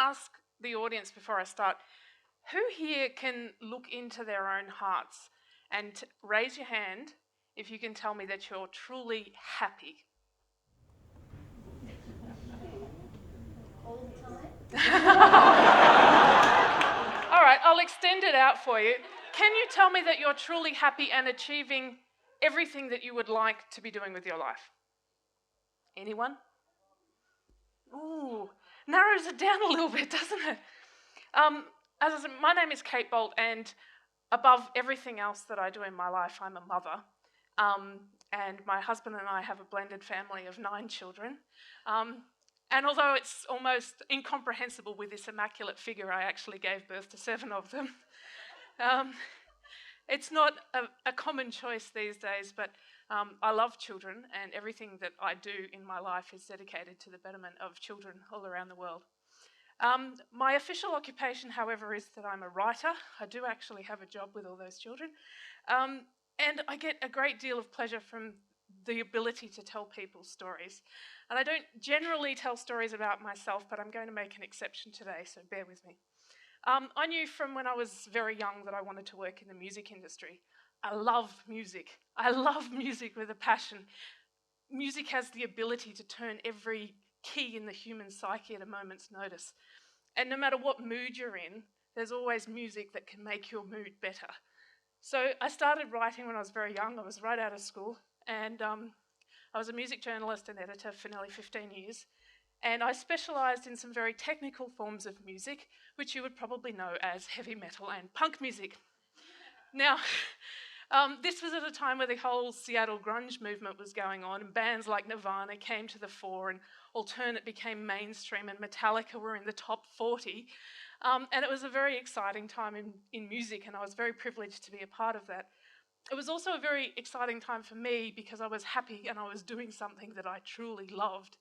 ask the audience before I start, who here can look into their own hearts and raise your hand if you can tell me that you're truly happy? All the time? All right, I'll extend it out for you. Can you tell me that you're truly happy and achieving everything that you would like to be doing with your life? Anyone? Ooh, narrows it down a little bit, doesn't it? As I said, my name is Cate Bolt, and above everything else that I do in my life, I'm a mother. And my husband and I have a blended family of 9 children. And although it's almost incomprehensible with this immaculate figure, I actually gave birth to 7 of them. It's not a common choice these days, but I love children, and everything that I do in my life is dedicated to the betterment of children all around the world. My official occupation, however, is that I'm a writer. I do actually have a job with all those children. And I get a great deal of pleasure from the ability to tell people stories. And I don't generally tell stories about myself, but I'm going to make an exception today, so bear with me. I knew from when I was very young that I wanted to work in the music industry. I love music. I love music with a passion. Music has the ability to turn every key in the human psyche at a moment's notice. And no matter what mood you're in, there's always music that can make your mood better. So I started writing when I was very young. I was right out of school, and I was a music journalist and editor for nearly 15 years. And I specialised in some very technical forms of music, which you would probably know as heavy metal and punk music. Now, this was at a time where the whole Seattle grunge movement was going on, and bands like Nirvana came to the fore, and alternate became mainstream, and Metallica were in the top 40. And it was a very exciting time in music, and I was very privileged to be a part of that. It was also a very exciting time for me because I was happy and I was doing something that I truly loved.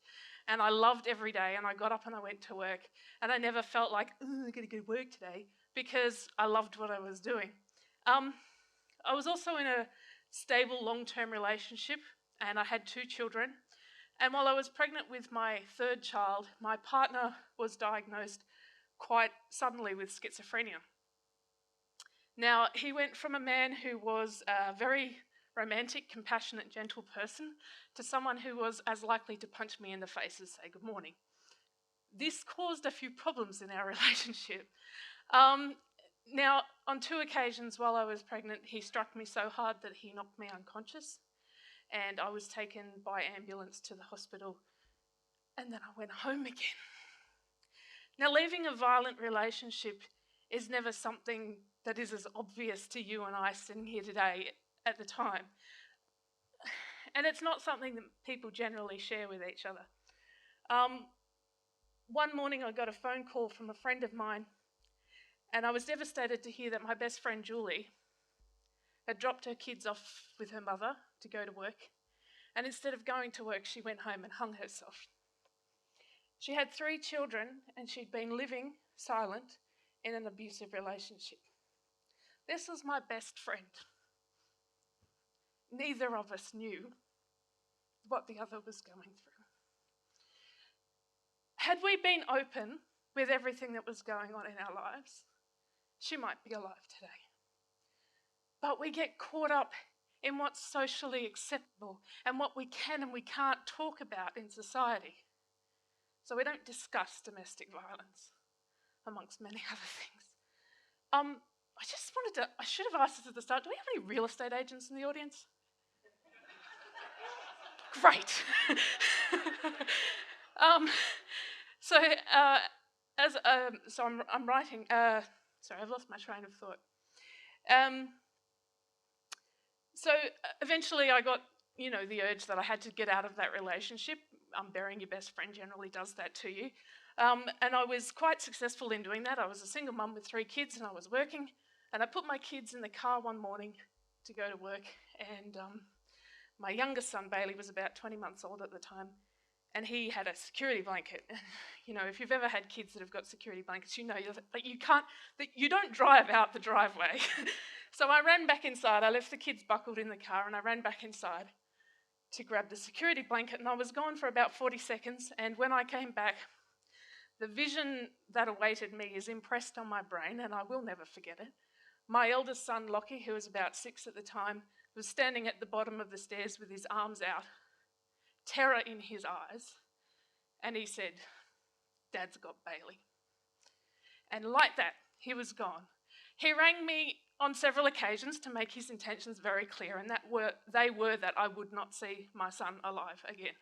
And I loved every day, and I got up and I went to work, and I never felt like, I gotta go to work today, because I loved what I was doing. I was also in a stable long-term relationship, and I had 2 children. And while I was pregnant with my 3rd child, my partner was diagnosed quite suddenly with schizophrenia. Now, he went from a man who was a very romantic, compassionate, gentle person to someone who was as likely to punch me in the face as say good morning. This caused a few problems in our relationship. Now, on 2 occasions while I was pregnant, he struck me so hard that he knocked me unconscious, and I was taken by ambulance to the hospital, and then I went home again. Now, leaving a violent relationship is never something that is as obvious to you and I sitting here today at the time. And it's not something that people generally share with each other. One morning I got a phone call from a friend of mine, and I was devastated to hear that my best friend Julie had dropped her kids off with her mother to go to work, and instead of going to work, she went home and hung herself. She had 3 children, and she'd been living silent in an abusive relationship. This was my best friend. Neither of us knew what the other was going through. Had we been open with everything that was going on in our lives, she might be alive today. But we get caught up in what's socially acceptable and what we can and we can't talk about in society. So we don't discuss domestic violence, amongst many other things. I should have asked this at the start, do we have any real estate agents in the audience? Great. I'm writing, sorry, I've lost my train of thought. So eventually I got, the urge that I had to get out of that relationship. Burying your best friend generally does that to you. And I was quite successful in doing that. I was a single mum with 3 kids, and I was working, and I put my kids in the car one morning to go to work, and my youngest son, Bailey, was about 20 months old at the time, and he had a security blanket. If you've ever had kids that have got security blankets, you know that you don't drive out the driveway. So I ran back inside. I left the kids buckled in the car, and I ran back inside to grab the security blanket, and I was gone for about 40 seconds, and when I came back, The vision that awaited me is impressed on my brain, and I will never forget it. My eldest son, Lockie, who was about 6 at the time, was standing at the bottom of the stairs with his arms out, terror in his eyes, and he said, "Dad's got Bailey." And like that, he was gone. He rang me on several occasions to make his intentions very clear, and they were that I would not see my son alive again.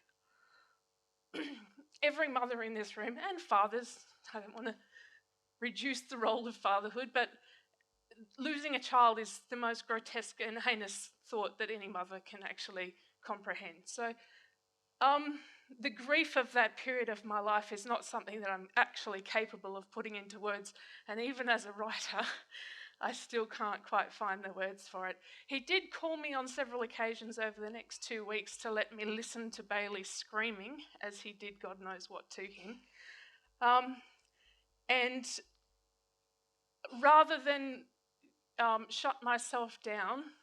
Every mother in this room, and fathers, I don't want to reduce the role of fatherhood, but losing a child is the most grotesque and heinous thought that any mother can actually comprehend. So the grief of that period of my life is not something that I'm actually capable of putting into words, and even as a writer, I still can't quite find the words for it. He did call me on several occasions over the next 2 weeks to let me listen to Bailey screaming, as he did God knows what to him. And rather than shut myself down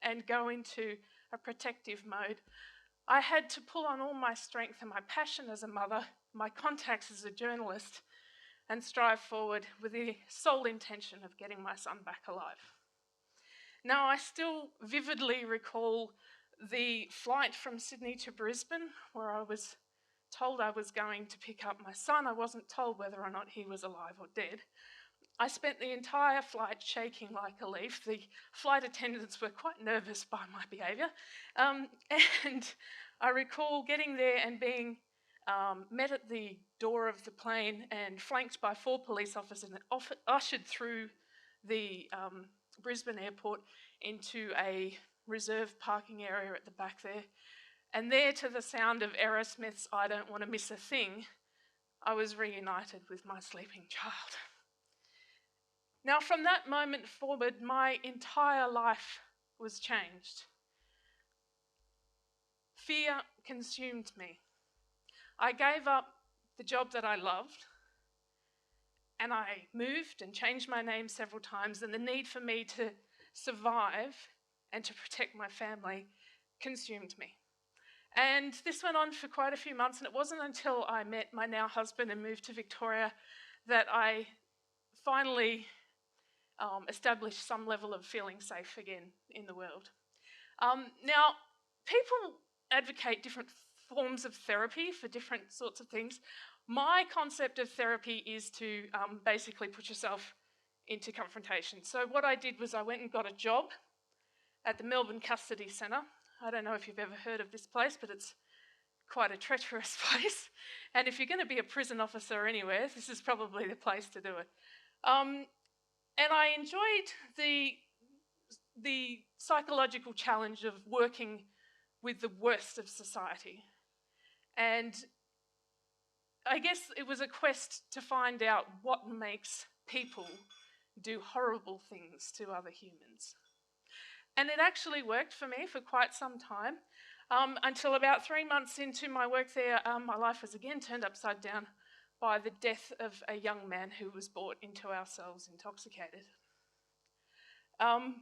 and go into a protective mode, I had to pull on all my strength and my passion as a mother, my contacts as a journalist, and strive forward with the sole intention of getting my son back alive. Now, I still vividly recall the flight from Sydney to Brisbane, where I was told I was going to pick up my son. I wasn't told whether or not he was alive or dead. I spent the entire flight shaking like a leaf. The flight attendants were quite nervous by my behaviour. And I recall getting there and being met at the door of the plane and flanked by 4 police officers and ushered through the Brisbane airport into a reserved parking area at the back there. And there, to the sound of Aerosmith's "I Don't Want to Miss a Thing," I was reunited with my sleeping child. Now, from that moment forward, my entire life was changed. Fear consumed me. I gave up the job that I loved, and I moved and changed my name several times, and the need for me to survive and to protect my family consumed me. And this went on for quite a few months, and it wasn't until I met my now husband and moved to Victoria that I finally established some level of feeling safe again in the world. Now, people advocate different forms of therapy for different sorts of things. My concept of therapy is to basically put yourself into confrontation. So what I did was I went and got a job at the Melbourne Custody Centre. I don't know if you've ever heard of this place, but it's quite a treacherous place. And if you're going to be a prison officer anywhere, this is probably the place to do it. And I enjoyed the psychological challenge of working with the worst of society. And I guess it was a quest to find out what makes people do horrible things to other humans. And it actually worked for me for quite some time, until about 3 months into my work there, my life was again turned upside down by the death of a young man who was brought into our cells intoxicated. The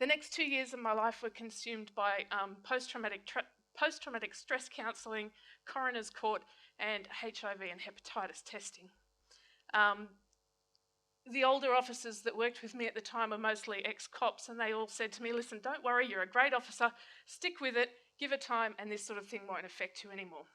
next 2 years of my life were consumed by post-traumatic stress counselling, coroner's court, and HIV and hepatitis testing. The older officers that worked with me at the time were mostly ex-cops, and they all said to me, "Listen, don't worry, you're a great officer, stick with it, give it time, and this sort of thing won't affect you anymore."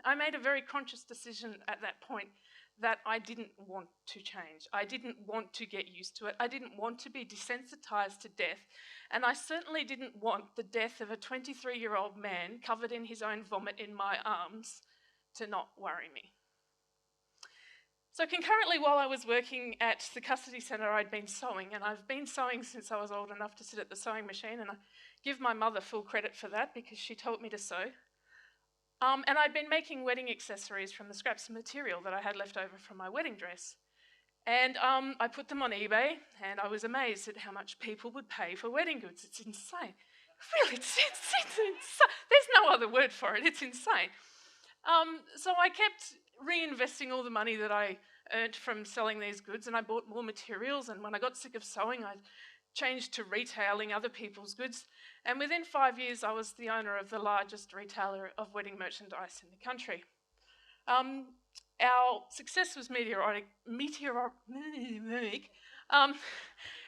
I made a very conscious decision at that point that I didn't want to change. I didn't want to get used to it. I didn't want to be desensitized to death. And I certainly didn't want the death of a 23-year-old man covered in his own vomit in my arms to not worry me. So concurrently, while I was working at the custody centre, I'd been sewing, and I've been sewing since I was old enough to sit at the sewing machine, and I give my mother full credit for that because she taught me to sew. And I'd been making wedding accessories from the scraps of material that I had left over from my wedding dress. And I put them on eBay, and I was amazed at how much people would pay for wedding goods. It's insane. Really, it's insane. There's no other word for it. It's insane. So I kept reinvesting all the money that I earned from selling these goods, and I bought more materials, and when I got sick of sewing, I'd changed to retailing other people's goods. And within 5 years, I was the owner of the largest retailer of wedding merchandise in the country. Our success was meteoric. It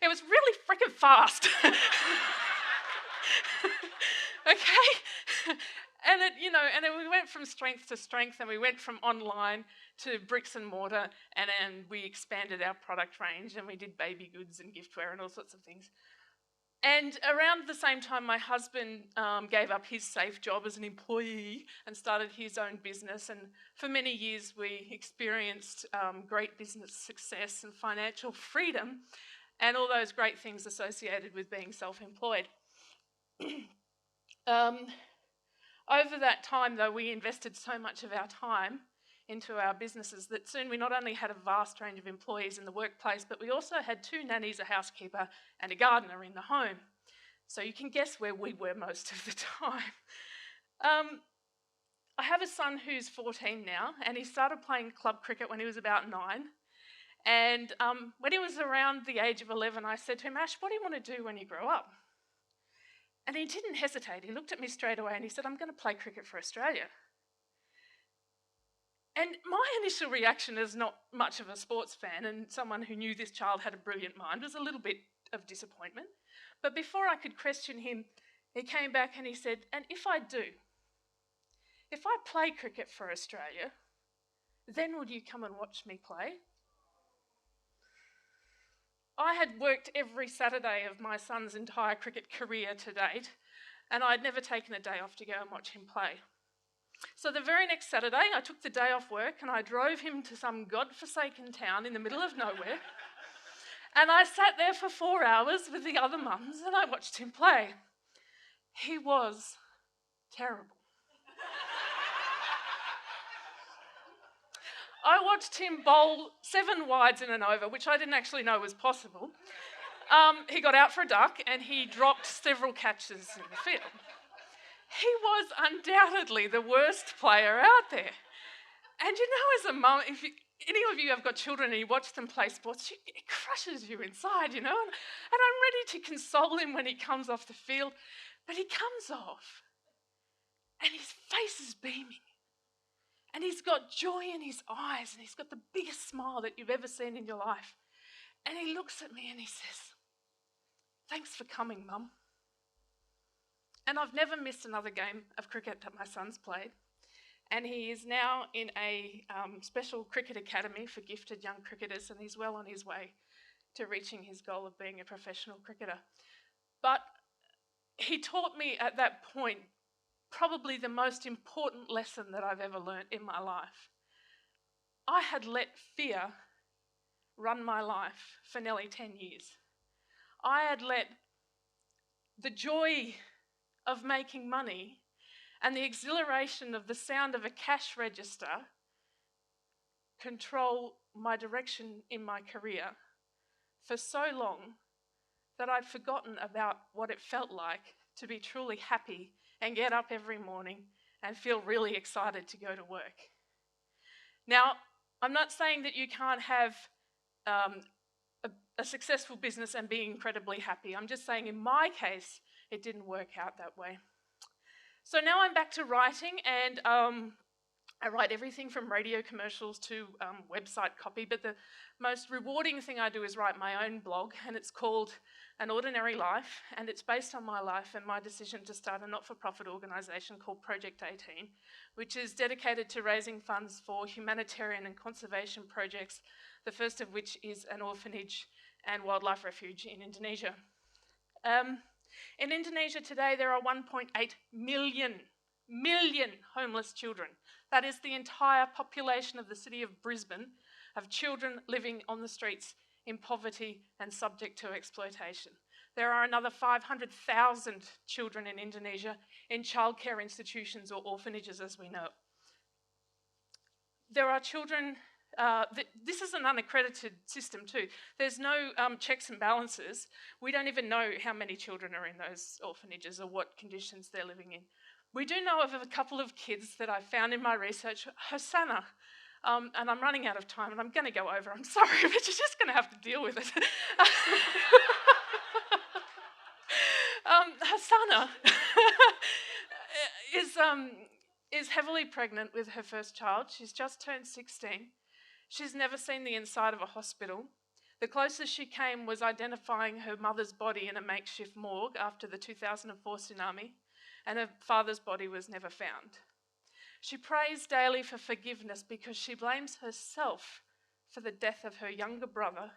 was really freaking fast. Okay? We went from strength to strength, and we went from online to bricks and mortar, and we expanded our product range, and we did baby goods and giftware and all sorts of things. And around the same time, my husband gave up his safe job as an employee and started his own business. And for many years, we experienced great business success and financial freedom and all those great things associated with being self-employed. Over that time, though, we invested so much of our time into our businesses that soon we not only had a vast range of employees in the workplace, but we also had 2 nannies, a housekeeper, and a gardener in the home. So you can guess where we were most of the time. I have a son who's 14 now, and he started playing club cricket when he was about 9. And when he was around the age of 11, I said to him, "Ash, what do you want to do when you grow up?" And he didn't hesitate. He looked at me straight away and he said, "I'm going to play cricket for Australia." And my initial reaction as not much of a sports fan and someone who knew this child had a brilliant mind was a little bit of disappointment. But before I could question him, he came back and he said, "And if I do, if I play cricket for Australia, then would you come and watch me play?" I had worked every Saturday of my son's entire cricket career to date, and I'd never taken a day off to go and watch him play. So the very next Saturday, I took the day off work and I drove him to some godforsaken town in the middle of nowhere, and I sat there for 4 hours with the other mums and I watched him play. He was terrible. I watched him bowl 7 wides in an over, which I didn't actually know was possible. He got out for a duck and he dropped several catches in the field. He was undoubtedly the worst player out there. And as a mum, if any of you have got children and you watch them play sports, it crushes you inside, And I'm ready to console him when he comes off the field, but he comes off and his face is beaming. And he's got joy in his eyes, and he's got the biggest smile that you've ever seen in your life. And he looks at me and he says, "Thanks for coming, Mum." And I've never missed another game of cricket that my son's played. And he is now in a special cricket academy for gifted young cricketers, and he's well on his way to reaching his goal of being a professional cricketer. But he taught me at that point probably the most important lesson that I've ever learnt in my life. I had let fear run my life for nearly 10 years. I had let the joy of making money and the exhilaration of the sound of a cash register control my direction in my career for so long that I'd forgotten about what it felt like to be truly happy and get up every morning and feel really excited to go to work. Now, I'm not saying that you can't have a successful business and be incredibly happy. I'm just saying in my case, it didn't work out that way. So now I'm back to writing, and I write everything from radio commercials to website copy, but the most rewarding thing I do is write my own blog, and it's called An Ordinary Life, and it's based on my life and my decision to start a not-for-profit organisation called Project 18, which is dedicated to raising funds for humanitarian and conservation projects, the first of which is an orphanage and wildlife refuge in Indonesia. In Indonesia today, there are 1.8 million homeless children. That is the entire population of the city of Brisbane, of children living on the streets in poverty and subject to exploitation. There are another 500,000 children in Indonesia in childcare institutions or orphanages, as we know. There are children, this is an unaccredited system too. There's no checks and balances. We don't even know how many children are in those orphanages or what conditions they're living in. We do know of a couple of kids that I found in my research, Hosanna, and I'm running out of time and I'm going to go over, I'm sorry, but you're just going to have to deal with it. Hasana is heavily pregnant with her first child. She's just turned 16. She's never seen the inside of a hospital. The closest she came was identifying her mother's body in a makeshift morgue after the 2004 tsunami, and her father's body was never found. She prays daily for forgiveness because she blames herself for the death of her younger brother,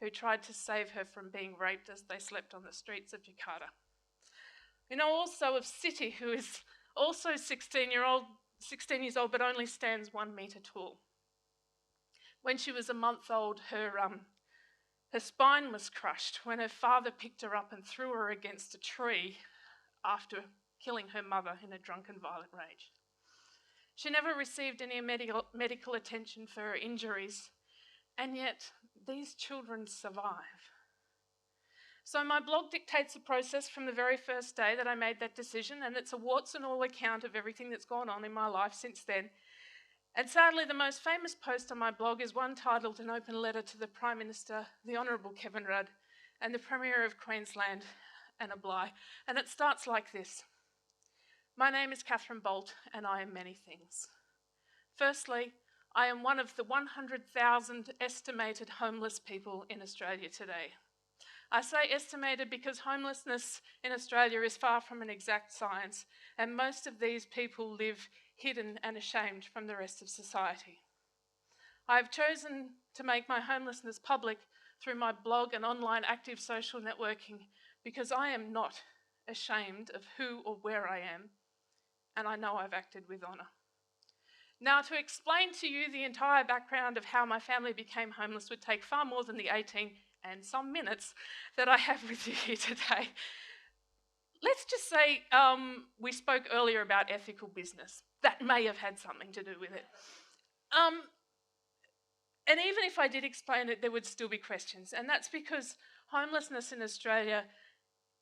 who tried to save her from being raped as they slept on the streets of Jakarta. You know also of City, who is also 16 years old, but only stands 1 metre tall. When she was a month old, her spine was crushed when her father picked her up and threw her against a tree after killing her mother in a drunken, violent rage. She never received any medical attention for her injuries, and yet these children survive. So my blog dictates the process from the very first day that I made that decision, and it's a warts and all account of everything that's gone on in my life since then. And sadly, the most famous post on my blog is one titled An Open Letter to the Prime Minister, the Honourable Kevin Rudd, and the Premier of Queensland, Anna Bligh. And it starts like this. My name is Catherine Bolt, and I am many things. Firstly, I am one of the 100,000 estimated homeless people in Australia today. I say estimated because homelessness in Australia is far from an exact science, and most of these people live hidden and ashamed from the rest of society. I have chosen to make my homelessness public through my blog and online active social networking because I am not ashamed of who or where I am, and I know I've acted with honour. Now, to explain to you the entire background of how my family became homeless would take far more than the 18 and some minutes that I have with you here today. Let's just say we spoke earlier about ethical business. That may have had something to do with it. And even if I did explain it, there would still be questions. And that's because homelessness in Australia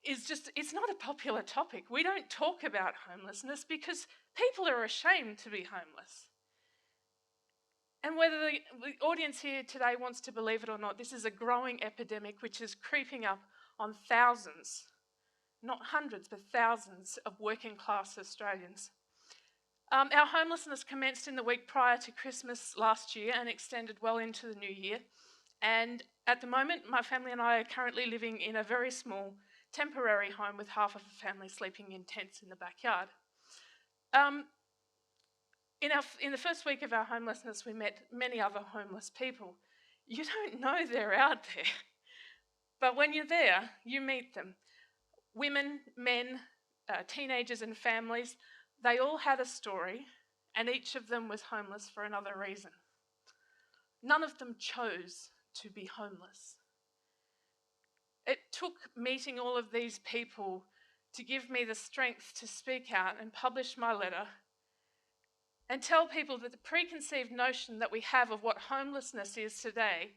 it's not a popular topic. We don't talk about homelessness because people are ashamed to be homeless. And whether the audience here today wants to believe it or not, this is a growing epidemic which is creeping up on thousands, not hundreds, but thousands of working class Australians. Our homelessness commenced in the week prior to Christmas last year and extended well into the new year. And at the moment, my family and I are currently living in a very small temporary home with half of the family sleeping in tents in the backyard. In the first week of our homelessness, we met many other homeless people. You don't know they're out there, but when you're there, you meet them. Women, men, teenagers and families, they all had a story, and each of them was homeless for another reason. None of them chose to be homeless. It took meeting all of these people to give me the strength to speak out and publish my letter and tell people that the preconceived notion that we have of what homelessness is today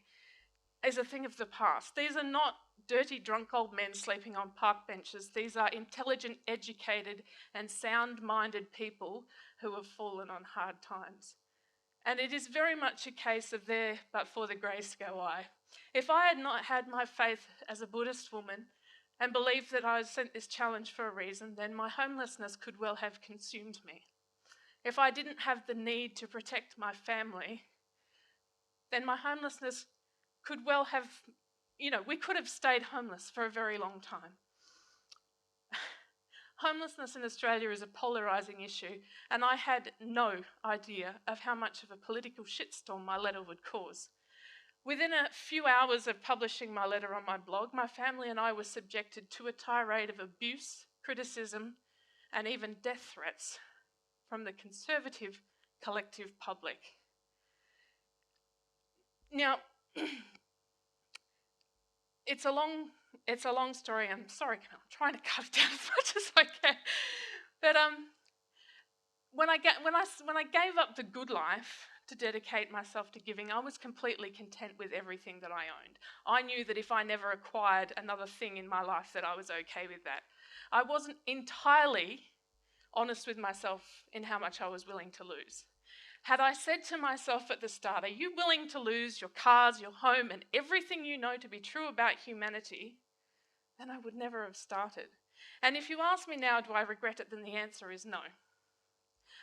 is a thing of the past. These are not dirty, drunk old men sleeping on park benches. These are intelligent, educated, and sound-minded people who have fallen on hard times. And it is very much a case of there, but for the grace go I. If I had not had my faith as a Buddhist woman and believed that I was sent this challenge for a reason, then my homelessness could well have consumed me. If I didn't have the need to protect my family, then my homelessness could well have, we could have stayed homeless for a very long time. Homelessness in Australia is a polarising issue, and I had no idea of how much of a political shitstorm my letter would cause. Within a few hours of publishing my letter on my blog, my family and I were subjected to a tirade of abuse, criticism, and even death threats from the conservative collective public. Now, it's a long story. I'm sorry, I'm trying to cut it down as much as I can. But when I gave up the good life to dedicate myself to giving, I was completely content with everything that I owned. I knew that if I never acquired another thing in my life, that I was okay with that. I wasn't entirely honest with myself in how much I was willing to lose. Had I said to myself at the start, are you willing to lose your cars, your home, and everything you know to be true about humanity, then I would never have started. And if you ask me now, do I regret it, then the answer is no.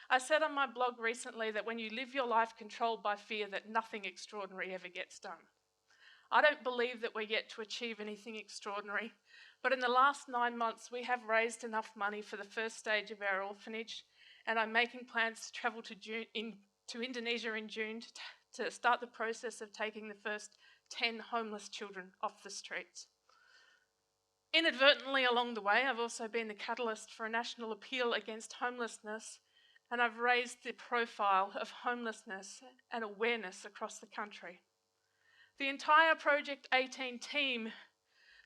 I said on my blog recently that when you live your life controlled by fear, that nothing extraordinary ever gets done. I don't believe that we're yet to achieve anything extraordinary, but in the last 9 months we have raised enough money for the first stage of our orphanage, and I'm making plans to travel to Indonesia in June to start the process of taking the first 10 homeless children off the streets. Inadvertently along the way, I've also been the catalyst for a national appeal against homelessness, and I've raised the profile of homelessness and awareness across the country. The entire Project 18 team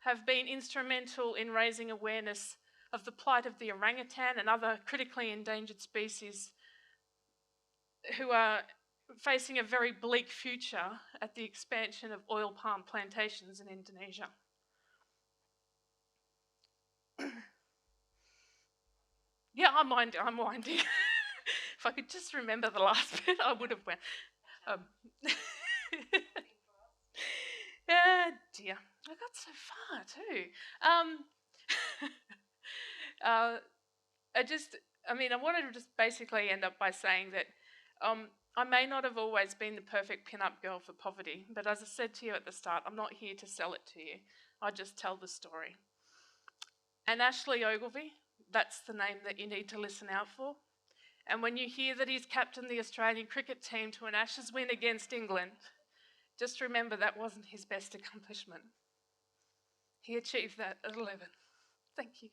have been instrumental in raising awareness of the plight of the orangutan and other critically endangered species who are facing a very bleak future at the expansion of oil palm plantations in Indonesia. Yeah, I'm winding. If I could just remember the last bit, I would have went. Yeah, dear, I got so far too. I wanted to just basically end up by saying that I may not have always been the perfect pin-up girl for poverty, but as I said to you at the start, I'm not here to sell it to you. I just tell the story. And Ashley Ogilvie, that's the name that you need to listen out for. And when you hear that he's captained the Australian cricket team to an Ashes win against England, just remember that wasn't his best accomplishment. He achieved that at 11. Thank you.